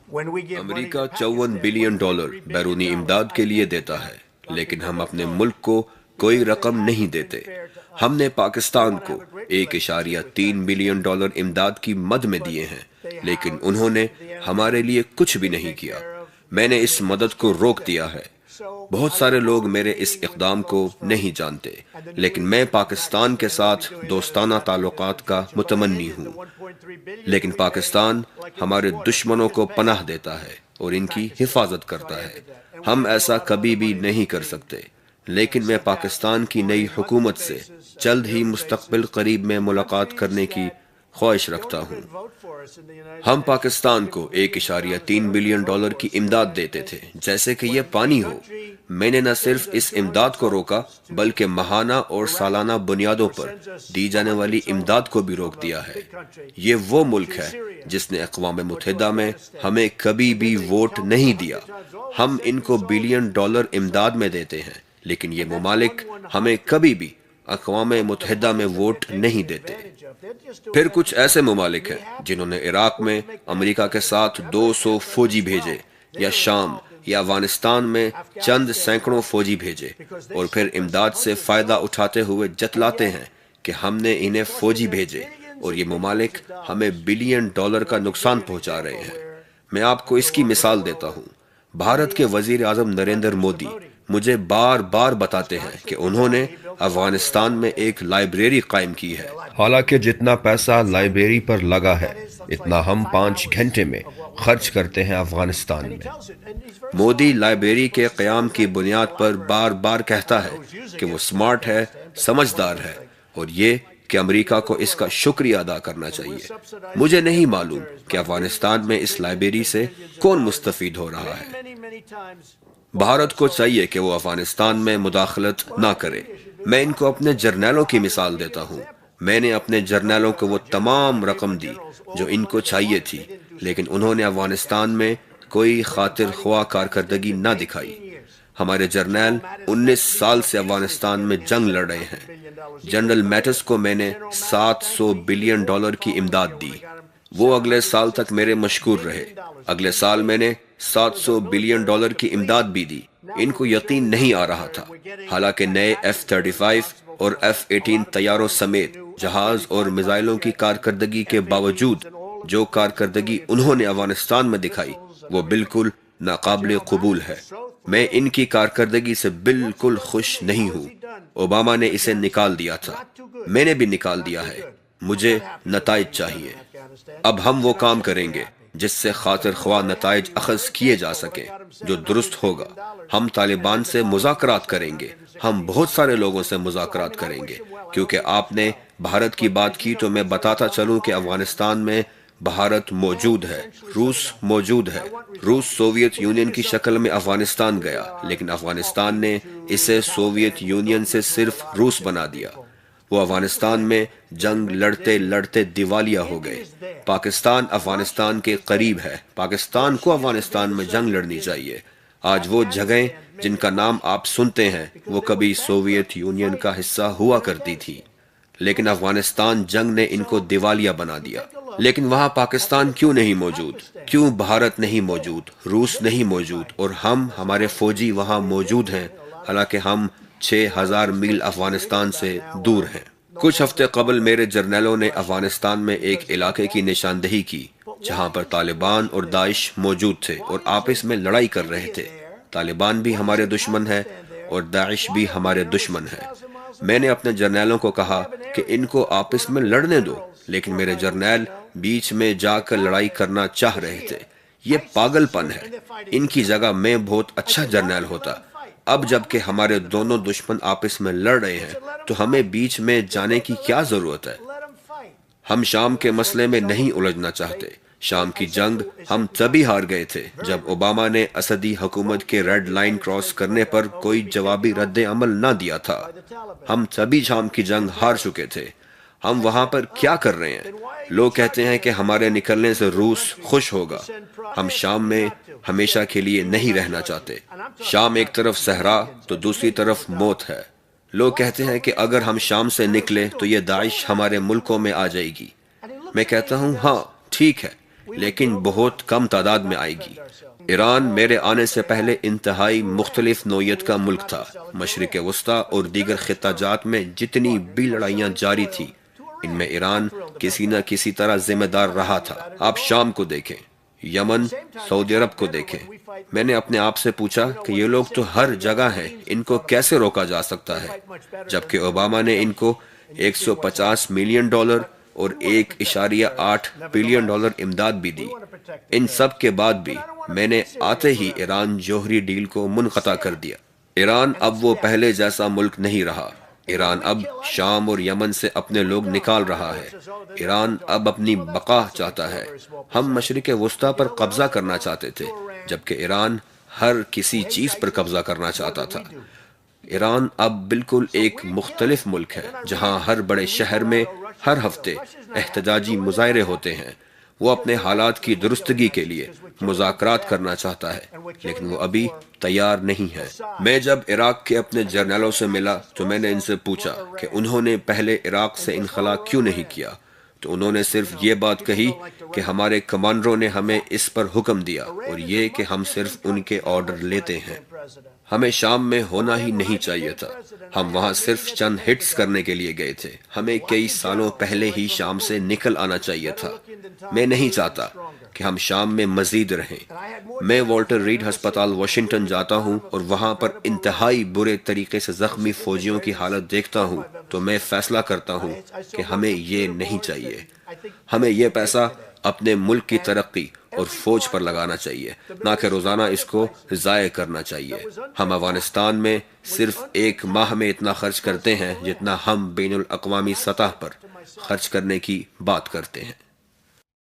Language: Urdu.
امریکہ 54 بلین ڈالر بیرونی امداد کے لیے دیتا ہے، لیکن ہم اپنے ملک کو کوئی رقم نہیں دیتے۔ ہم نے پاکستان کو 1.3 بلین ڈالر امداد کی مد میں دیے ہیں، لیکن انہوں نے ہمارے لیے کچھ بھی نہیں کیا۔ میں نے اس مدد کو روک دیا ہے۔ بہت سارے لوگ میرے اس اقدام کو نہیں جانتے، لیکن میں پاکستان کے ساتھ دوستانہ تعلقات کا متمنی ہوں۔ لیکن پاکستان ہمارے دشمنوں کو پناہ دیتا ہے اور ان کی حفاظت کرتا ہے۔ ہم ایسا کبھی بھی نہیں کر سکتے، لیکن میں پاکستان کی نئی حکومت سے جلد ہی مستقبل قریب میں ملاقات کرنے کی خواہش رکھتا ہوں۔ ہم پاکستان کو 1.3 بلین ڈالر کی امداد دیتے تھے جیسے کہ یہ پانی ہو۔ میں نے نہ صرف اس امداد کو روکا بلکہ ماہانہ اور سالانہ بنیادوں پر دی جانے والی امداد کو بھی روک دیا ہے۔ یہ وہ ملک ہے جس نے اقوام متحدہ میں ہمیں کبھی بھی ووٹ نہیں دیا۔ ہم ان کو بلین ڈالر امداد میں دیتے ہیں، لیکن یہ ممالک ہمیں کبھی بھی اقوام متحدہ میں ووٹ نہیں دیتے۔ پھر کچھ ایسے ممالک ہیں جنہوں نے عراق میں امریکہ کے ساتھ 200 فوجی بھیجے، یا شام یا افغانستان میں چند سینکڑوں فوجی بھیجے، اور پھر امداد سے فائدہ اٹھاتے ہوئے جتلاتے ہیں کہ ہم نے انہیں فوجی بھیجے، اور یہ ممالک ہمیں بلین ڈالر کا نقصان پہنچا رہے ہیں۔ میں آپ کو اس کی مثال دیتا ہوں۔ بھارت کے وزیر اعظم نریندر مودی مجھے بار بار بتاتے ہیں کہ انہوں نے افغانستان میں ایک لائبریری قائم کی ہے، حالانکہ جتنا پیسہ لائبریری پر لگا ہے اتنا ہم 5 گھنٹے میں خرچ کرتے ہیں افغانستان میں۔ مودی لائبریری کے قیام کی بنیاد پر بار بار کہتا ہے کہ وہ سمارٹ ہے، سمجھدار ہے، اور یہ کہ امریکہ کو اس کا شکریہ ادا کرنا چاہیے۔ مجھے نہیں معلوم کہ افغانستان میں اس لائبریری سے کون مستفید ہو رہا ہے۔ بھارت کو چاہیے کہ وہ افغانستان میں مداخلت نہ کرے۔ میں ان کو اپنے جرنیلوں کی مثال دیتا ہوں۔ میں نے اپنے جرنیلوں کو وہ تمام رقم دی جو ان کو چاہیے تھی، لیکن انہوں نے افغانستان میں کوئی خاطر خواہ کارکردگی نہ دکھائی۔ ہمارے جرنیل 19 سال سے افغانستان میں جنگ لڑ رہے ہیں۔ جنرل میٹس کو میں نے 700 بلین ڈالر کی امداد دی۔ وہ اگلے سال تک میرے مشکور رہے۔ اگلے سال میں نے 700 بلین ڈالر کی امداد بھی دی۔ ان کو یقین نہیں آ رہا تھا، حالانکہ نئے F-35 اور F-18 طیاروں سمیت جہاز اور میزائلوں کی کارکردگی کے باوجود جو کارکردگی انہوں نے افغانستان میں دکھائی وہ بالکل ناقابل قبول ہے۔ میں ان کی کارکردگی سے بالکل خوش نہیں ہوں۔ اوباما نے اسے نکال دیا تھا، میں نے بھی نکال دیا ہے۔ مجھے نتائج چاہیے۔ اب ہم وہ کام کریں گے جس سے خاطر خواہ نتائج اخذ کیے جا سکیں، جو درست ہوگا۔ ہم طالبان سے مذاکرات کریں گے۔ ہم بہت سارے لوگوں سے مذاکرات کریں گے۔ کیونکہ آپ نے بھارت کی بات کی تو میں بتاتا چلوں کہ افغانستان میں بھارت موجود ہے، روس موجود ہے۔ روس سوویت یونین کی شکل میں افغانستان گیا، لیکن افغانستان نے اسے سوویت یونین سے صرف روس بنا دیا۔ وہ افغانستان میں جنگ لڑتے لڑتے دیوالیہ ہو گئے۔ پاکستان افغانستان کے قریب ہے۔ پاکستان کو افغانستان میں جنگ لڑنی چاہیے۔ آج وہ جگہیں جن کا نام آپ سنتے ہیں وہ کبھی سوویت یونین کا حصہ ہوا کرتی تھی، لیکن افغانستان جنگ نے ان کو دیوالیہ بنا دیا۔ لیکن وہاں پاکستان کیوں نہیں موجود؟ کیوں بھارت نہیں موجود، روس نہیں موجود، اور ہمارے فوجی وہاں موجود ہیں، حالانکہ ہم 6000 میل افغانستان سے دور ہیں۔ کچھ ہفتے قبل میرے جرنیلوں نے افغانستان میں ایک علاقے کی نشاندہی کی جہاں پر طالبان اور داعش موجود تھے اور آپس میں لڑائی کر رہے تھے۔ طالبان بھی ہمارے دشمن ہے اور داعش بھی ہمارے دشمن ہے۔ میں نے اپنے جرنیلوں کو کہا کہ ان کو آپس میں لڑنے دو، لیکن میرے جرنیل بیچ میں جا کر لڑائی کرنا چاہ رہے تھے۔ یہ پاگل پن ہے۔ ان کی جگہ میں بہت اچھا جرنیل ہوتا۔ اب جب کہ ہمارے دونوں دشمن آپس میں لڑ رہے ہیں تو ہمیں بیچ میں جانے کی کیا ضرورت ہے؟ ہم شام کے مسئلے میں نہیں الجھنا چاہتے۔ شام کی جنگ ہم تبھی ہار گئے تھے جب اوباما نے اسدی حکومت کے ریڈ لائن کراس کرنے پر کوئی جوابی رد عمل نہ دیا تھا۔ ہم تبھی شام کی جنگ ہار چکے تھے۔ ہم وہاں پر کیا کر رہے ہیں؟ لوگ کہتے ہیں کہ ہمارے نکلنے سے روس خوش ہوگا۔ ہم شام میں ہمیشہ کے لیے نہیں رہنا چاہتے۔ شام ایک طرف صحرا تو دوسری طرف موت ہے۔ لوگ کہتے ہیں کہ اگر ہم شام سے نکلے تو یہ داعش ہمارے ملکوں میں آ جائے گی۔ میں کہتا ہوں ہاں ٹھیک ہے، لیکن بہت کم تعداد میں آئے گی۔ ایران میرے آنے سے پہلے انتہائی مختلف نوعیت کا ملک تھا۔ مشرق وسطیٰ اور دیگر خطہ جات میں جتنی بھی لڑائیاں جاری تھیں، ان میں ایران کسی نہ کسی طرح ذمہ دار رہا تھا۔ آپ شام کو دیکھیں، یمن، سعودی عرب کو دیکھیں۔ میں نے اپنے آپ سے پوچھا کہ یہ لوگ تو ہر جگہ ہیں، ان کو کیسے روکا جا سکتا ہے؟ جبکہ اوباما نے ان کو $150 ملین اور $1.8 بلین امداد بھی دی۔ ان سب کے بعد بھی میں نے آتے ہی ایران جوہری ڈیل کو منقطع کر دیا۔ ایران اب وہ پہلے جیسا ملک نہیں رہا۔ ایران اب شام اور یمن سے اپنے لوگ نکال رہا ہے۔ ایران اب اپنی بقا چاہتا ہے۔ ہم مشرق وسطیٰ پر قبضہ کرنا چاہتے تھے، جبکہ ایران ہر کسی چیز پر قبضہ کرنا چاہتا تھا۔ ایران اب بالکل ایک مختلف ملک ہے، جہاں ہر بڑے شہر میں ہر ہفتے احتجاجی مظاہرے ہوتے ہیں۔ وہ اپنے حالات کی درستگی کے لیے مذاکرات کرنا چاہتا ہے، لیکن وہ ابھی تیار نہیں ہے۔ میں جب عراق کے اپنے جرنیلوں سے ملا تو میں نے ان سے پوچھا کہ انہوں نے پہلے عراق سے انخلا کیوں نہیں کیا، تو انہوں نے صرف یہ بات کہی کہ ہمارے کمانڈروں نے ہمیں اس پر حکم دیا، اور یہ کہ ہم صرف ان کے آرڈر لیتے ہیں۔ ہمیں شام میں ہونا ہی نہیں چاہیے تھا۔ ہم وہاں صرف چند ہٹس کرنے کے لیے گئے تھے۔ ہمیں کئی سالوں پہلے ہی شام سے نکل آنا چاہیے تھا۔ میں نہیں چاہتا کہ ہم شام میں مزید رہیں۔ میں والٹر ریڈ ہسپتال واشنگٹن جاتا ہوں اور وہاں پر انتہائی برے طریقے سے زخمی فوجیوں کی حالت دیکھتا ہوں تو میں فیصلہ کرتا ہوں کہ ہمیں یہ نہیں چاہیے۔ ہمیں یہ پیسہ اپنے ملک کی ترقی اور فوج پر لگانا چاہیے، نہ کہ روزانہ اس کو ضائع کرنا چاہیے۔ ہم افغانستان میں صرف ایک ماہ میں اتنا خرچ کرتے ہیں جتنا ہم بین الاقوامی سطح پر خرچ کرنے کی بات کرتے ہیں۔